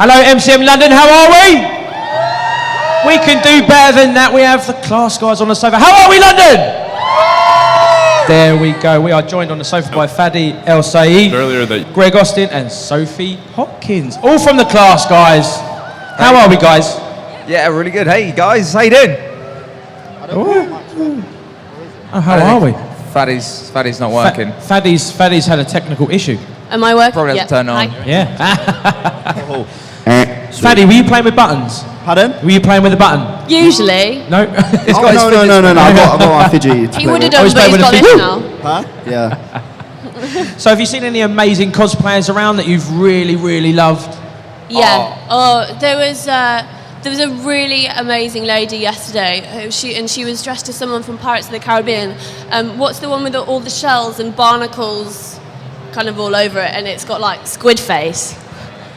Hello, MCM London, how are we? We can do better than that. We have the class guys on the sofa. How are we, London? There we go. We are joined on the sofa by Fadi El Saeed, Greg Austin, and Sophie Hopkins. All from the class, guys. How are we, guys? Yeah, really good. Hey, guys, how you doing? Oh, how are we? Fadi's not working. Fadi's had a technical issue. Am I working? Probably has to turn on. Hi. Yeah. Fadi, were you playing with buttons? Pardon? Were you playing with a button? Usually. No. No. I got my fidget. He would have done, but he's got this now. Huh? Yeah. So have you seen any amazing cosplayers around that you've really, really loved? Yeah. Oh, there was a really amazing lady yesterday. She was dressed as someone from Pirates of the Caribbean. What's the one with all the shells and barnacles, kind of all over it, and it's got like squid face.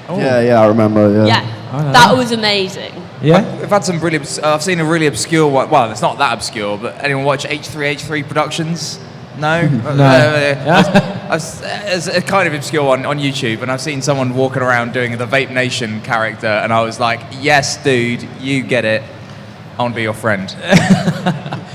Oh. Yeah, I remember. Yeah, that was amazing. Yeah. We've had some really. I've seen a really obscure one. Well, it's not that obscure, but anyone watch H3 Productions? No. It's a kind of obscure one on YouTube, and I've seen someone walking around doing the Vape Nation character, and I was like, "Yes, dude, you get it. I want to be your friend."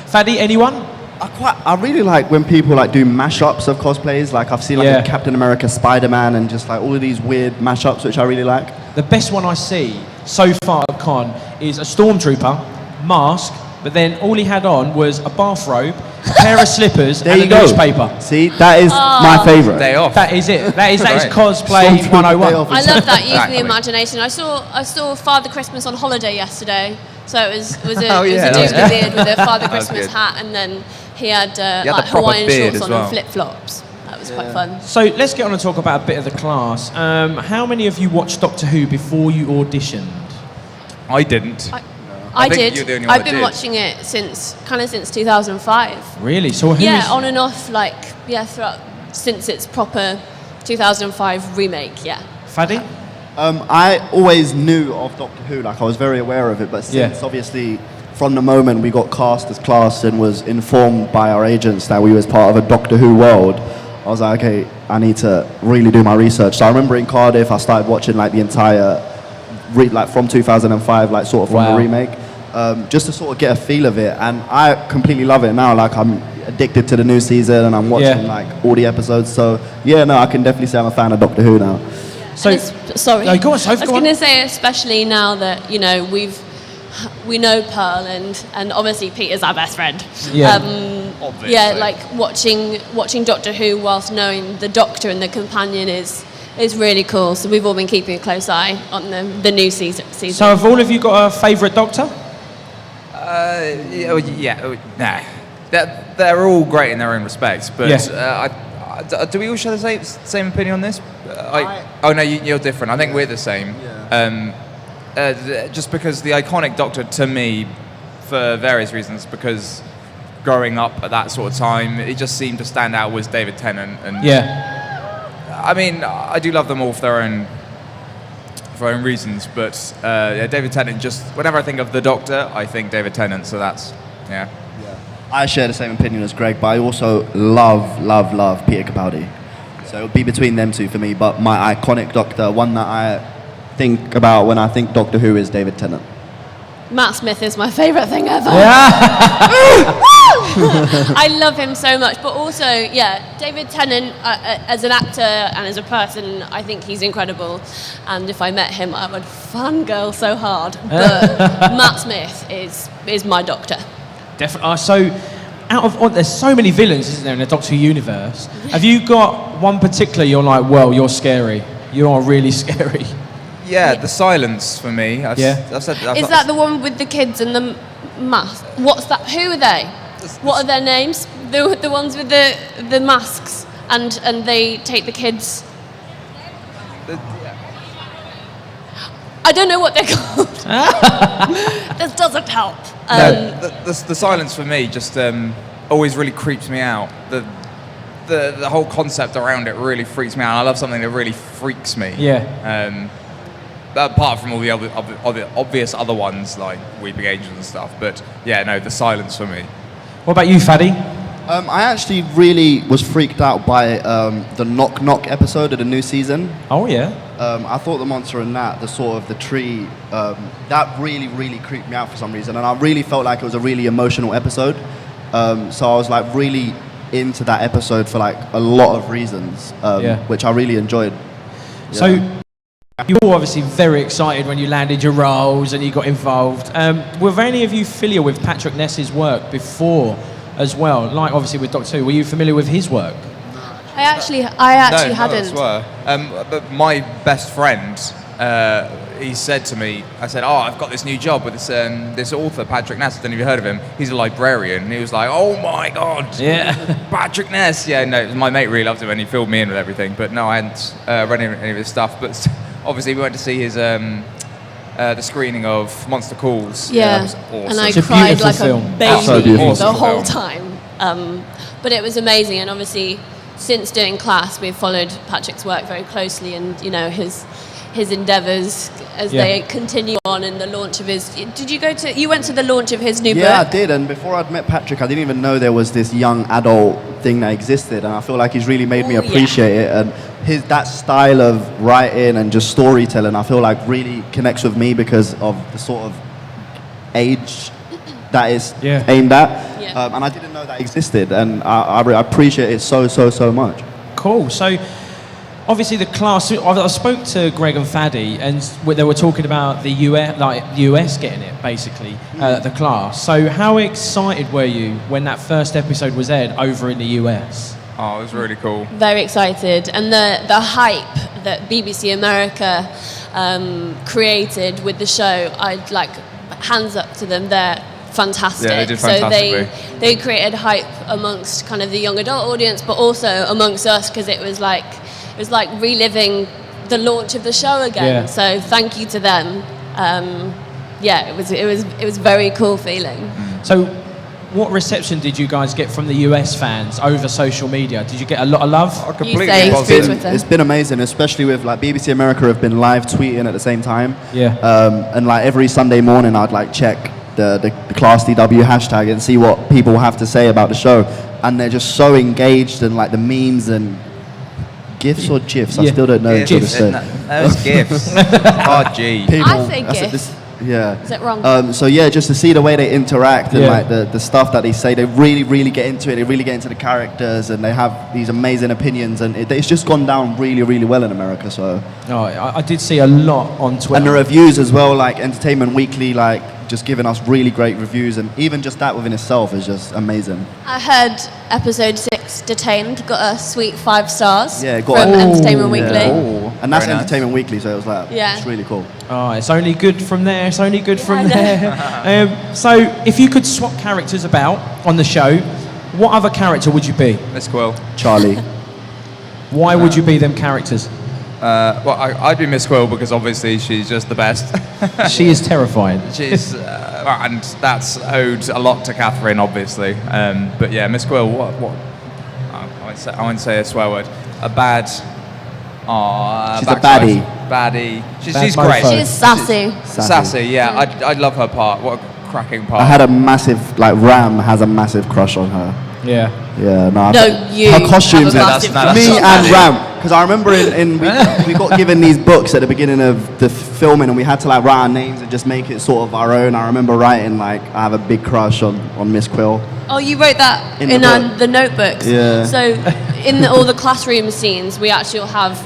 Fadi, anyone? I really like when people like do mashups of cosplays. Like I've seen like a Captain America, Spider-Man, and just like all of these weird mashups, which I really like. The best one I see so far at con is a stormtrooper mask, but then all he had on was a bathrobe, a pair of slippers, and a newspaper. See, that is my favourite. Day off. That is it. That is cosplay 101. I love that using the imagination. I saw Father Christmas on holiday yesterday, so it was a dude with a beard with a Father Christmas hat, and then he had like Hawaiian shorts on and flip flops. That was quite fun. So let's get on and talk about a bit of the class. How many of you watched Doctor Who before you auditioned? I didn't. I did. You're the only one I've been watching it since 2005. Really? So on and off, throughout since its proper 2005 remake. Yeah. Fadi? I always knew of Doctor Who. Like I was very aware of it, but since obviously from the moment we got cast as class and was informed by our agents that we was part of a Doctor Who world, I was like, okay, I need to really do my research. So I remember in Cardiff, I started watching like the entire, from 2005, like sort of from the remake, just to sort of get a feel of it. And I completely love it now. Like I'm addicted to the new season and I'm watching like all the episodes. So yeah, no, I can definitely say I'm a fan of Doctor Who now. So sorry, no, go on, Sophie, I was going to say, especially now that we know Pearl and obviously Peter's our best friend. Like watching Doctor Who whilst knowing the Doctor and the companion is really cool. So we've all been keeping a close eye on the new season. So have all of you got a favourite Doctor? Nah. They're all great in their own respects, but do we all share the same opinion on this? Oh no, you're different. I think we're the same. Just because the iconic Doctor to me, for various reasons, because growing up at that sort of time, it just seemed to stand out, was David Tennant. And I mean, I do love them all for their own reasons, but David Tennant, just whenever I think of the Doctor, I think David Tennant. So that's I share the same opinion as Greg, but I also love Peter Capaldi. So it would be between them two for me. But my iconic Doctor, one that I think about when I think Doctor Who, is David Tennant. Matt Smith is my favourite thing ever. Yeah. I love him so much, but also, David Tennant as an actor and as a person, I think he's incredible. And if I met him, I would fangirl so hard. But Matt Smith is my Doctor. Definitely. So, there's so many villains, isn't there, in the Doctor Who universe? Have you got one particular you're like, well, you're scary. You are really scary. Yeah, the silence for me. I've said that. Is that the one with the kids and the mask? What's that? Who are they? What are their names? The ones with the masks and they take the kids. I don't know what they're called. This doesn't help. The silence for me just always really creeps me out. The whole concept around it really freaks me out. I love something that really freaks me. Yeah. Apart from all the obvious other ones like Weeping Angels and stuff, but the silence for me. What about you, Fadi? I actually really was freaked out by the Knock Knock episode of the new season. Oh yeah. I thought the monster in that, the sort of the tree, that really, really creeped me out for some reason. And I really felt like it was a really emotional episode. So I was like really into that episode for like a lot of reasons, which I really enjoyed. Yeah. So you were obviously very excited when you landed your roles and you got involved. Were any of you familiar with Patrick Ness's work before as well? Like obviously with Doctor Who, were you familiar with his work? I actually hadn't. But my best friend, he said to me, I said, I've got this new job with this author, Patrick Ness. I don't know if you heard of him. He's a librarian. And he was like, oh my God, yeah, Patrick Ness. Yeah, no, my mate really loved him and he filled me in with everything. But no, I hadn't read any of his stuff. But obviously we went to see his the screening of Monster Calls. Yeah, it was awesome. and I It's a cried like beautiful a film. baby Awesome the whole film. time. But it was amazing, and obviously since doing class, we've followed Patrick's work very closely, and you know his endeavours as they continue on in the launch of his. You went to the launch of his new book? Yeah, I did. And before I'd met Patrick, I didn't even know there was this young adult thing that existed. And I feel like he's really made me appreciate it. And that style of writing and just storytelling, I feel like really connects with me because of the sort of age that is aimed at. Yeah. And I didn't know that existed. And I appreciate it so much. Cool. So obviously the class, I spoke to Greg and Faddy and they were talking about the US getting it, basically, the class. So how excited were you when that first episode was aired over in the US? Oh, it was really cool. Very excited. And the hype that BBC America created with the show, I'd like, hands up to them, they're fantastic. Yeah, they did fantastically. So they created hype amongst kind of the young adult audience, but also amongst us, because it was like reliving the launch of the show again. Yeah. So thank you to them. It was very cool feeling. So what reception did you guys get from the US fans over social media? Did you get a lot of love? Oh, completely say positive. through Twitter. It's been amazing, especially with like BBC America have been live tweeting at the same time. Yeah. And like every Sunday morning, I'd like check the Class DW hashtag and see what people have to say about the show. And they're just so engaged, and like the memes and GIFs or GIFs, I still don't know. GIFs. Those GIFs. Oh, gee. I say GIF. Yeah. Is it wrong? So yeah, just to see the way they interact and like the stuff that they say, they really get into it. They really get into the characters, and they have these amazing opinions, and it's just gone down really well in America. So. Oh, I did see a lot on Twitter. And the reviews as well, like Entertainment Weekly, like just giving us really great reviews, and even just that within itself is just amazing. I heard episode 6, Detained, got a sweet 5 stars Yeah, from got Entertainment Weekly. Yeah. And that's Very nice. Entertainment Weekly, so it was like, Yeah. it's really cool. Oh, it's only good from there. It's only good from I know. there. So, if you could swap characters about on the show, what other character would you be? Miss Quill. Charlie. Why would you be them characters? Well, I'd be Miss Quill because obviously she's just the best. She is terrifying. She's, and that's owed a lot to Catherine, obviously. But yeah, Miss Quill. What? I wouldn't say a swear word. A bad. She's a baddie. Baddie. She's Bad great. mofo. She's sassy. Sassy. Yeah, I'd love her part. What a cracking part. I had a massive, like Ram has a massive crush on her. Yeah. Yeah, no. You her costumes, have a massive that's me not and funny. Ram, because I remember we got given these books at the beginning of the filming, and we had to like write our names and just make it sort of our own. I remember writing like I have a big crush on Miss Quill. Oh, you wrote that In in the book. the notebooks. Yeah. So in all the classroom scenes, we actually have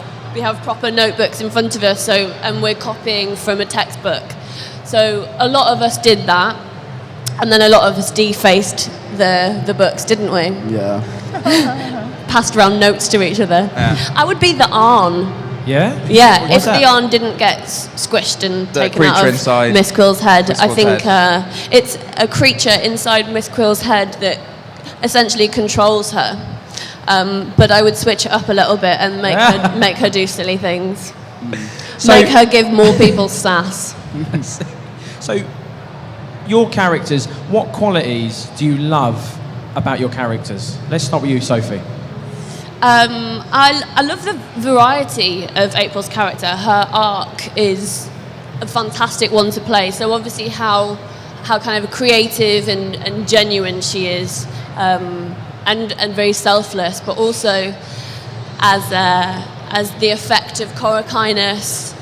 proper notebooks in front of us. So and we're copying from a textbook. So a lot of us did that, and then a lot of us defaced the books, didn't we? Yeah. Passed around notes to each other. Yeah. I would be the Arn. Yeah? Yeah, What's if that? the Arn didn't get squished and The taken out creature of inside Miss Quill's head, Miss I Quill's think head. it's a creature inside Miss Quill's head that essentially controls her. But I would switch it up a little bit and make her do silly things. So- Make her give more people sass. So, your characters, what qualities do you love about your characters? Let's start with you, Sophie. I love the variety of April's character. Her arc is a fantastic one to play. So obviously how kind of creative and genuine she is, and very selfless, but also as as the effect of Korokainis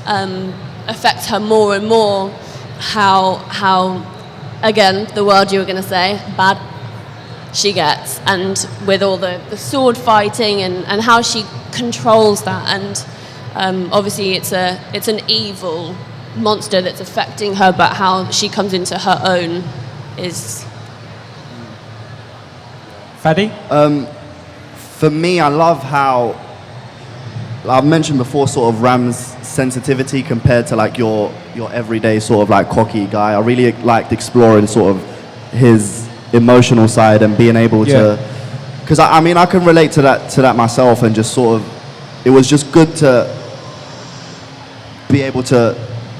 affects her more and more, how again, the word you were going to say, bad she gets, and with all the sword fighting and how she controls that, and obviously it's an evil monster that's affecting her, but how she comes into her own is... Fadi? For me, I love how, I've mentioned before, sort of Ram's sensitivity compared to like your everyday sort of like cocky guy. I really liked exploring sort of his emotional side and being able to, because I mean I can relate to that myself, and just sort of, it was just good to be able to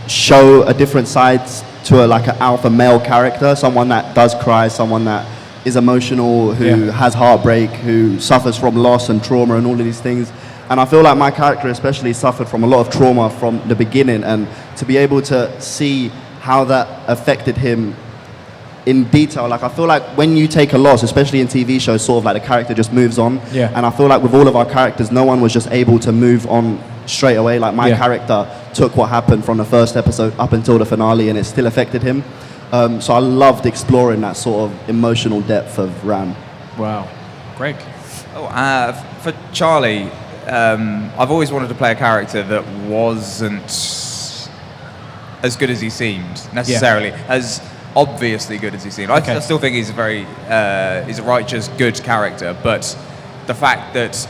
show a different side to like an alpha male character, someone that does cry, someone that is emotional, who has heartbreak, who suffers from loss and trauma and all of these things. And I feel like my character especially suffered from a lot of trauma from the beginning, and to be able to see how that affected him in detail. Like I feel like when you take a loss, especially in TV shows, sort of like the character just moves on. Yeah. And I feel like with all of our characters, no one was just able to move on straight away. Like my character took what happened from the first episode up until the finale, and it still affected him. So I loved exploring that sort of emotional depth of Ram. Wow. Greg? Oh, for Charlie, I've always wanted to play a character that wasn't as good as he seemed, necessarily, as obviously good as he seemed. I still think he's a very, he's a righteous, good character, but the fact that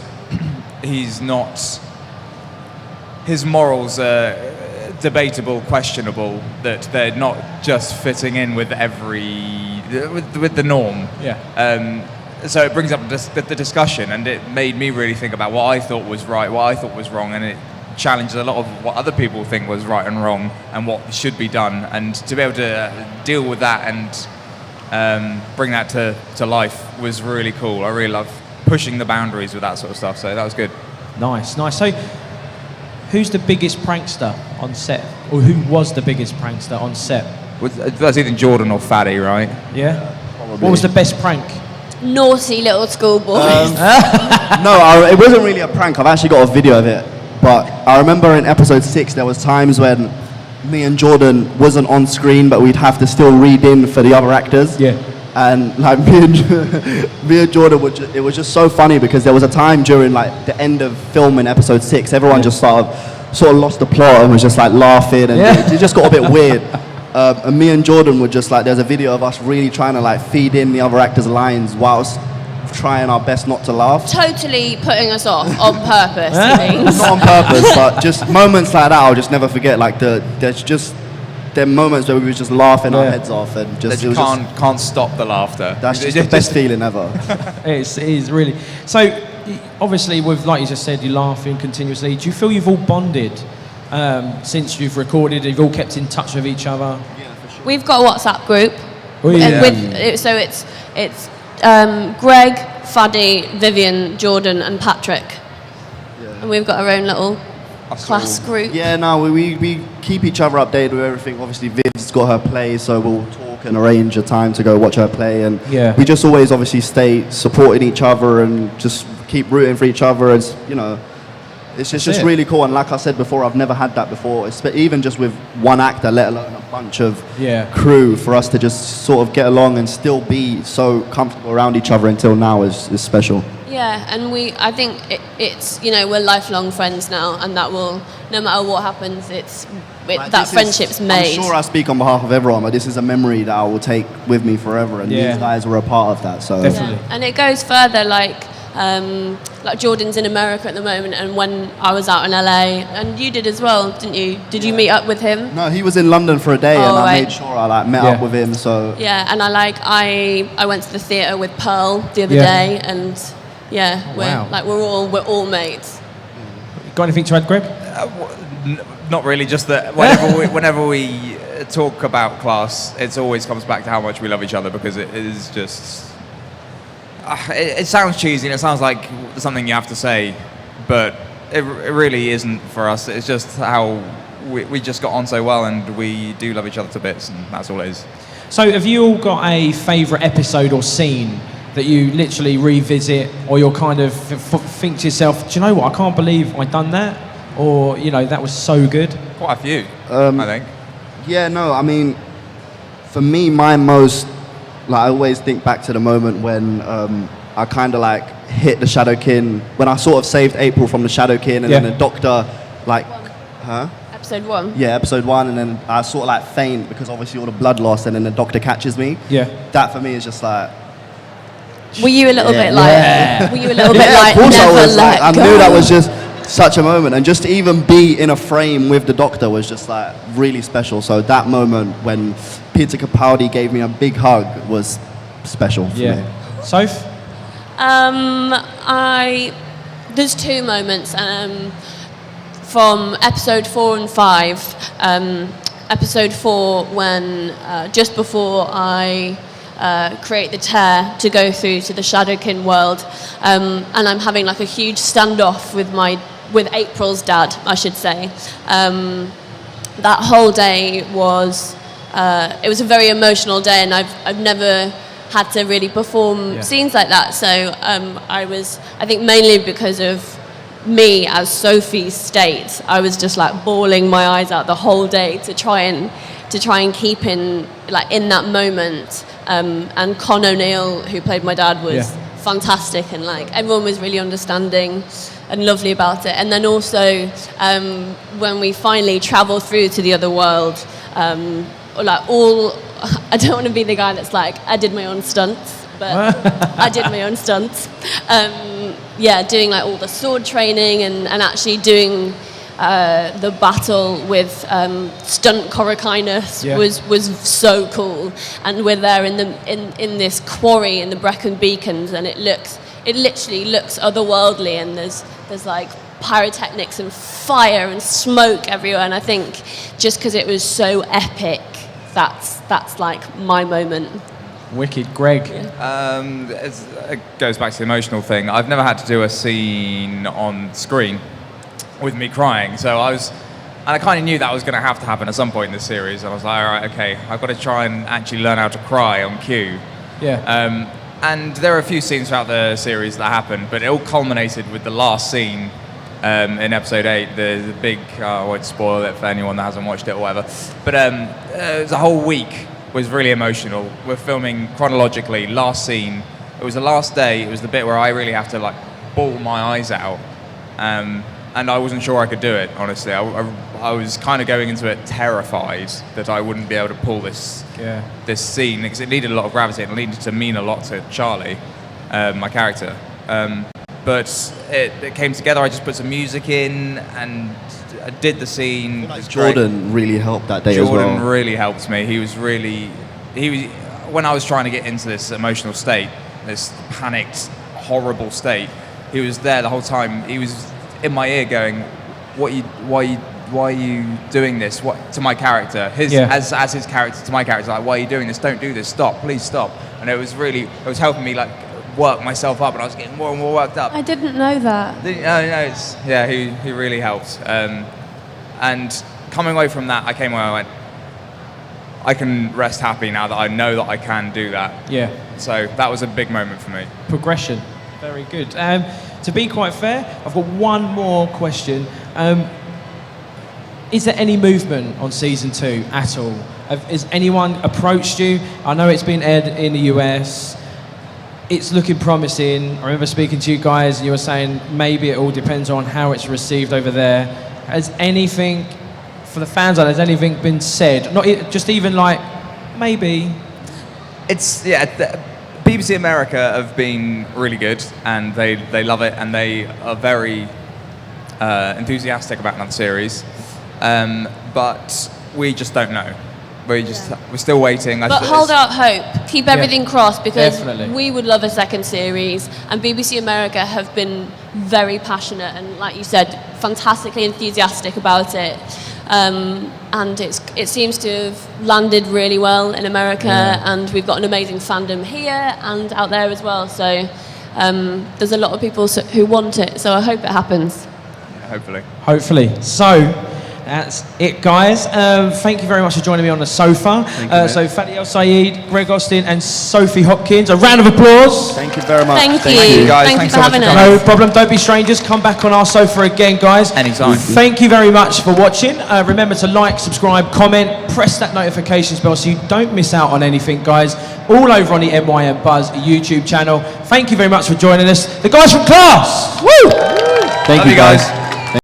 he's not, his morals are debatable, questionable, that they're not just fitting in with with the norm. So it brings up the discussion, and it made me really think about what I thought was right, what I thought was wrong, and it challenged a lot of what other people think was right and wrong, and what should be done. And to be able to deal with that and bring that to life was really cool. I really love pushing the boundaries with that sort of stuff, so that was good. Nice. So, who's the biggest prankster on set? Or who was the biggest prankster on set? That's either Jordan or Fadi, right? Yeah? Probably. What was the best prank? Naughty little schoolboys. It wasn't really a prank. I've actually got a video of it. But I remember in episode 6, there was times when me and Jordan wasn't on screen, but we'd have to still read in for the other actors. Yeah. And like me and Jordan it was just so funny, because there was a time during like the end of filming episode 6, everyone just sort of lost the plot and was just like laughing, and it just got a bit weird. And me and Jordan were just like, there's a video of us really trying to like feed in the other actors' lines whilst trying our best not to laugh. Totally putting us off on purpose, he means. Not on purpose, but just moments like that I'll just never forget. Like there are moments where we were just laughing our heads off, and just can't stop the laughter. That's just the best feeling ever. It is really. So obviously, with, like you just said, you're laughing continuously. Do you feel you've all bonded since you've recorded? You've all kept in touch with each other? Yeah, for sure. We've got a WhatsApp group. So it's Greg, Fadi, Vivian, Jordan, and Patrick. And we've got our own little class group. Yeah, no, we keep each other updated with everything. Obviously, Viv's got her play, so we'll talk and arrange a time to go watch her play. And we just always obviously stay supporting each other and just keep rooting for each other. And, you know, it's just really cool. And like I said before, I've never had that before. Even just with one actor, let alone a bunch of crew, for us to just sort of get along and still be so comfortable around each other until now is special. Yeah, and I think it's, you know, we're lifelong friends now, and that will, no matter what happens, that friendship's made. I'm sure I speak on behalf of everyone, but this is a memory that I will take with me forever, and these guys were a part of that. So definitely. Yeah. And it goes further, like Jordan's in America at the moment, and when I was out in LA, and you did as well, didn't you? Did you meet up with him? No, he was in London for a day, and I made sure I met up with him. So yeah, and I went to the theatre with Pearl the other day, and we're all mates. Got anything to add, Greg? Not really. Just that whenever we talk about class, it always comes back to how much we love each other, because it is just. It sounds cheesy and it sounds like something you have to say, but it really isn't for us. It's just how we just got on so well, and we do love each other to bits, and that's all it is. So have you all got a favourite episode or scene that that you literally revisit, or you'll kind of think to yourself, do you know what, I can't believe I done that, or that was so good? Quite a few, I think. Yeah, no, I mean, for me, my most, I always think back to the moment when I kind of hit the Shadowkin, when I sort of saved April from the Shadowkin, and then the Doctor, Episode 1. Yeah, episode 1, and then I sort of faint because obviously all the blood loss, and then the Doctor catches me. Yeah. That for me is just Were you a little bit Yeah. were you a little bit of course never I was. let I go? knew that was just such a moment, and just to even be in a frame with the Doctor was just really special. So that moment when Peter Capaldi gave me a big hug was special for me. Soph? There's two moments from episode 4 and 5. Episode 4, when just before I create the tear to go through to the Shadowkin world, and I'm having a huge standoff with April's dad, I should say. That whole day was it was a very emotional day, and I've never had to really perform scenes like that. So I think mainly because of me as Sophie's state, I was just bawling my eyes out the whole day to try and keep in that moment. And Con O'Neill, who played my dad, was fantastic, and everyone was really understanding and lovely about it. And then also when we finally travel through to the other world, I don't want to be the guy that's I did my own stunts, but I did my own stunts. Doing all the sword training and actually doing the battle with stunt Corachinus was so cool. And we're there in this quarry in the Brecon Beacons, and it literally looks otherworldly, and there's pyrotechnics and fire and smoke everywhere. And I think just because it was so epic, that's my moment. Wicked. Greg? It goes back to the emotional thing. I've never had to do a scene on screen with me crying, and I kind of knew that was going to have to happen at some point in the series. And I was like, all right, okay, I've got to try and actually learn how to cry on cue. Yeah. And there are a few scenes throughout the series that happened, but it all culminated with the last scene in episode 8. The big, I won't spoil it for anyone that hasn't watched it or whatever, but the whole week was really emotional. We're filming chronologically. Last scene, it was the last day. It was the bit where I really have to bawl my eyes out. And I wasn't sure I could do it, honestly. I was kind of going into it terrified that I wouldn't be able to pull this scene, because it needed a lot of gravity and it needed to mean a lot to Charlie, my character. But it came together. I just put some music in and I did the scene. Jordan really helped that day as well. Jordan really helped me. He was when I was trying to get into this emotional state, this panicked, horrible state, he was there the whole time. He was in my ear going, why are you doing this? What to my character? As his character to my character, why are you doing this? Don't do this. Stop, please stop. And it was helping me work myself up, and I was getting more and more worked up. I didn't know that. He really helped. And coming away from that, I came away and I went, I can rest happy now that I know that I can do that. Yeah. So that was a big moment for me. Progression. Very good. To be quite fair, I've got one more question. Is there any movement on season 2 at all? Has anyone approached you? I know it's been aired in the US. It's looking promising. I remember speaking to you guys, and you were saying maybe it all depends on how it's received over there. Has anything, for the fans, has anything been said? Not just even maybe. It's BBC America have been really good, and they love it, and they are very enthusiastic about another series. But we just don't know. We're still waiting. But hold out hope. Keep everything crossed, because definitely. We would love a second series, and BBC America have been very passionate and, like you said, fantastically enthusiastic about it. And it seems to have landed really well in America, and we've got an amazing fandom here and out there as well. So there's a lot of people who want it. So I hope it happens. Hopefully. Hopefully. So That's it, guys. Thank you very much for joining me on the sofa. So Fadi El Sayed, Greg Austin, and Sophie Hopkins. A round of applause. Thank you very much. Thank you guys. Thank you for having us. No problem. Don't be strangers. Come back on our sofa again, guys. Anytime. Thank you very much for watching. Remember to like, subscribe, comment, press that notifications bell so you don't miss out on anything, guys. All over on the NYM Buzz YouTube channel. Thank you very much for joining us. The guys from class. Woo! Thank you, guys.